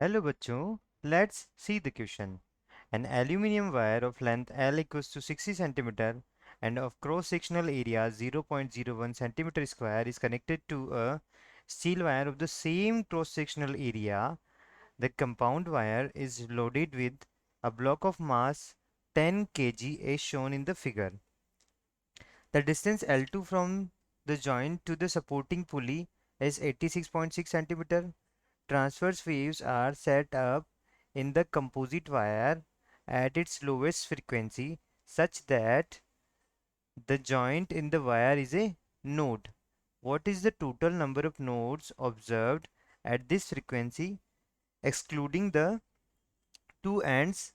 Hello बच्चों, let's see the question. An aluminium wire of length L equals to 60 centimeter and of cross-sectional area 0.01 centimeter square is connected to a steel wire of the same cross-sectional area. The compound wire is loaded with a block of mass 10 kg as shown in the figure. The distance L2 from the joint to the supporting pulley is 86.6 centimeter. Transverse waves are set up in the composite wire at its lowest frequency such that the joint in the wire is a node. What is the total number of nodes observed at this frequency excluding the two ends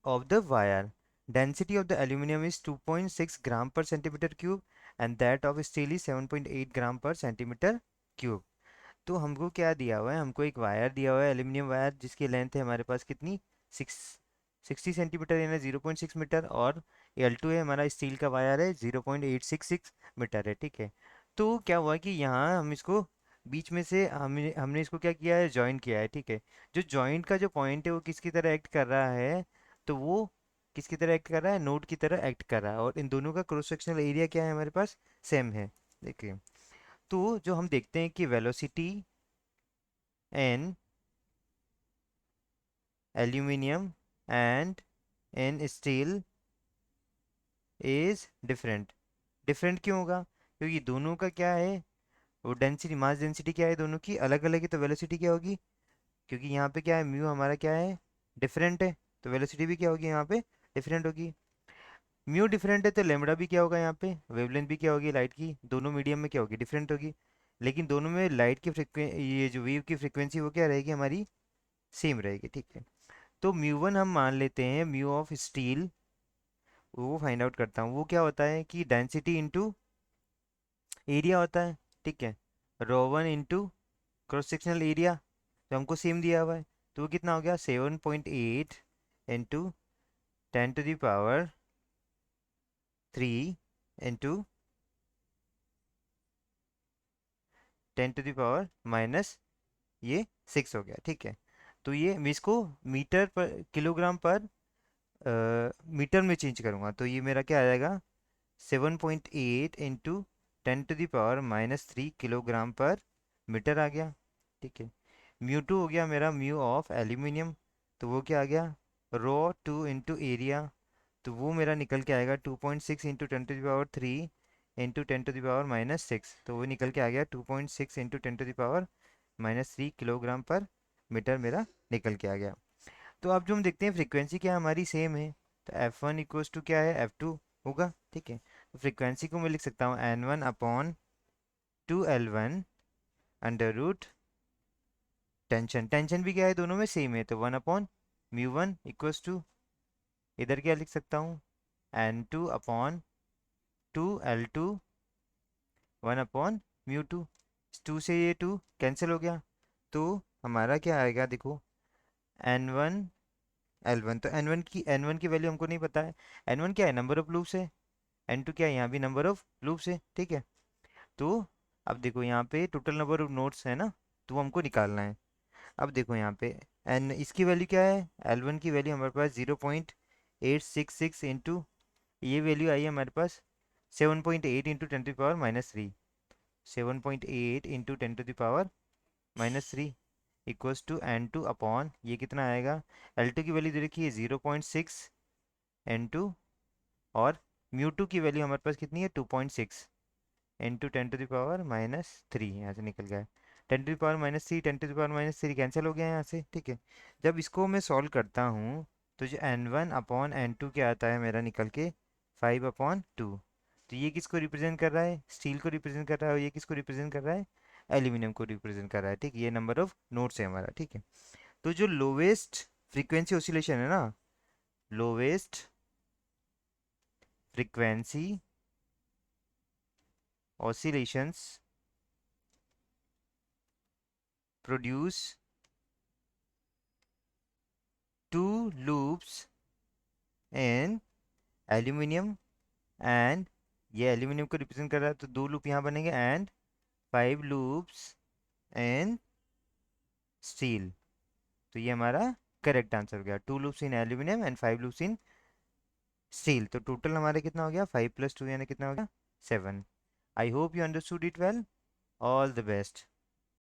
of the wire? Density of the aluminum is 2.6 gram per centimeter cube and that of steel is 7.8 gram per centimeter cube. तो हमको क्या दिया हुआ है, हमको एक wire दिया हुआ है एल्यूमिनियम वायर जिसकी लेंथ है हमारे पास कितनी 60 सेंटीमीटर यानी 0.6 मीटर और L2 है हमारा स्टील का वायर है 0.866 मीटर है। ठीक है, तो क्या हुआ कि यहाँ हम इसको बीच में से हमने हमने इसको क्या किया है, जॉइन किया है। ठीक है, जो जॉइंट का जो पॉइंट है वो किसकी तरह एक्ट कर रहा है, तो वो किसकी तरह एक्ट कर रहा है, नोड की तरह एक्ट कर रहा है और इन दोनों का क्रॉस सेक्शनल एरिया क्या है हमारे पास, सेम है। देखिए, तो जो हम देखते हैं कि velocity in aluminium and in steel is different। Different क्यों होगा, क्योंकि दोनों का क्या है, वो डेंसिटी मास डेंसिटी क्या है दोनों की अलग अलग है, तो वेलोसिटी क्या होगी, क्योंकि यहाँ पे क्या है म्यू हमारा क्या है, डिफरेंट है, तो वेलोसिटी भी क्या होगी यहाँ पे, डिफरेंट होगी। म्यू डिफरेंट है तो लेमड़ा भी क्या होगा यहाँ पे, वेवलेंथ भी क्या होगी लाइट की, दोनों मीडियम में क्या होगी, डिफरेंट होगी। लेकिन दोनों में लाइट की ये जो वेव की फ्रिक्वेंसी वो क्या रहेगी हमारी, सेम रहेगी। ठीक है, तो म्यू वन हम मान लेते हैं, म्यू ऑफ स्टील वो फाइंड आउट करता हूँ, वो क्या होता है कि डेंसिटी इंटू एरिया होता है। ठीक है, rho one into cross sectional area जो हमको सेम दिया हुआ है, तो वो कितना हो गया 7.8 इंटू 10⁻³ इंटू 10⁻⁻, ये 6 हो गया। ठीक है, तो ये मैं इसको मीटर पर किलोग्राम पर मीटर में चेंज करूँगा, तो ये मेरा क्या आ जाएगा 7.8 इंटू 10⁻³ किलोग्राम पर मीटर आ गया। ठीक है, म्यू टू हो गया मेरा म्यू ऑफ एल्यूमिनियम, तो वो क्या आ गया रो टू इंटू एरिया, तो वो मेरा निकल के आएगा 2.6 इंटू 10⁻³ इंटू 10⁻⁻6, तो वो निकल के आ गया 2.6 इंटू 10⁻⁻3 किलोग्राम पर मीटर मेरा निकल के आ गया। तो अब जो हम देखते हैं फ्रीक्वेंसी क्या हमारी सेम है, तो F1 इक्वल्स टू क्या है F2 होगा। ठीक है, तो फ्रीक्वेंसी को मैं लिख सकता हूँ N1/2L1 under root tension, tension भी क्या है दोनों में सेम है, तो 1/μ1 इक्वल्स टू, इधर क्या लिख सकता हूँ N2/2L2 1/μ2, 2 से ये 2 कैंसिल हो गया, तो हमारा क्या आएगा देखो N1 L1, तो N1 की वैल्यू हमको नहीं पता है। N1 क्या है, नंबर ऑफ लूप्स है, N2 क्या है, यहाँ भी नंबर ऑफ लूप्स है। ठीक है, तो अब देखो यहाँ पे टोटल नंबर ऑफ नोड्स है ना, तो वो हमको निकालना है। अब देखो यहाँ पे एन इसकी वैल्यू क्या है, L1 की वैल्यू हमारे पास 0.866 इंटू ये वैल्यू आई है हमारे पास 7.8 into 10⁻⁻3, 7.8 into 10⁻⁻3 equals to N2 ये कितना आएगा, L2 की वैल्यू दे रखी है 0.6 N2 और म्यू टू की वैल्यू हमारे पास कितनी है 2.6 इंटू 10⁻⁻3, यहाँ से निकल गया 10⁻⁻3, 10⁻⁻3 कैंसिल हो गया यहाँ से। ठीक है, जब इसको मैं सॉल्व करता हूँ तो जो N1/N2 क्या आता है मेरा निकल के 5/2, तो ये किसको रिप्रेजेंट कर रहा है, स्टील को रिप्रेजेंट कर रहा है और ये किसको रिप्रेजेंट कर रहा है, एल्यूमिनियम को रिप्रेजेंट कर रहा है। ठीक, ये नंबर ऑफ नोट्स है हमारा। ठीक है, तो जो लोवेस्ट फ्रीक्वेंसी ऑसिलेशन है ना, lowest frequency oscillations produce two loops in aluminium and ये एल्यूमिनियम को रिप्रेजेंट कर रहा है तो दो लूप यहाँ बनेंगे, एंड 5 लूप्स इन स्टील। तो ये हमारा करेक्ट आंसर हो गया। 2 loops in aluminium and 5 loops in steel. तो टोटल हमारा कितना हो गया, 5 + 2 यानी कितना हो गया 7। I hope you understood it well. All the best.